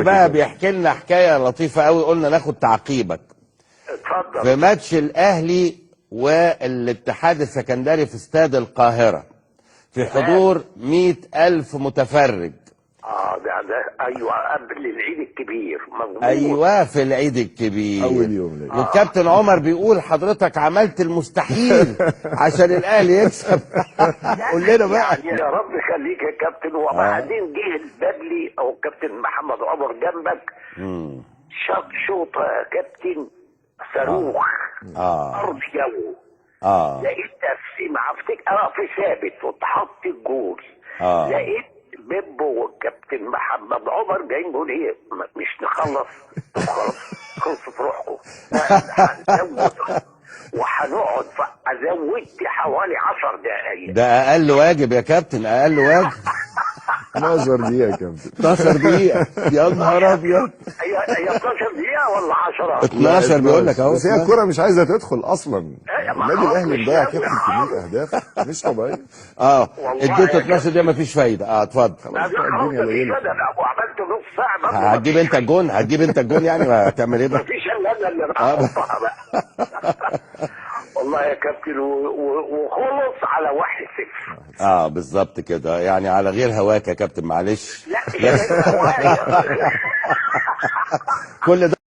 دلوقتي بقى بيحكي لنا حكايه لطيفه قوي، قلنا ناخد تعقيبك. اتفضل. في ماتش الاهلي والاتحاد السكندري في استاد القاهره في حضور 100,000 متفرج. ده ايوه قبل العيد الكبير، مظبوط. ايوه في العيد الكبير اول يوم والكابتن عمر بيقول حضرتك عملت المستحيل عشان الاهلي يكسب. قول لنا بقى. يعني يا رب يخليك يا كابتن. وبعدين جه البدلي او الكابتن محمد عمر جنبك، شاط شوطه يا كابتن صاروخ، ارض جو. لقيت نفسي مع افتكر في ثابت واتحط الجول. لقيت بيبو والكابتن محمد عمر جايين بيقول ايه مش نخلص؟ طب خلاص خلصت روحكم، هنزود وهنقعد. فزودت حوالي 10 دقايق. ده اقل واجب يا كابتن، اقل واجب. 12 دقيقة يا كابتن. 12 دقيقة يا نهار ابيض. هي 12 دقيقة ولا 10؟ 12 بيقول لك اهو. بس هي الكرة مش عايزة تدخل اصلا. ما النادي الاهلي مش مضيع ناوي كابتن خالص. كمية اهداف مش طبيعية. اديته 12 دقيقة مفيش فايدة. اتفضل. لا الدنيا قليلة. وعملت نص ساعة برضه. هتجيب انت الجون، هتجيب انت الجون يعني، هتعمل ايه بقى؟ مفيش الا انا اللي هحطها بقى. والله يا كابتن وخلص على 1-0. بالظبط كده، يعني على غير هواك يا كابتن، معلش. لا كل ده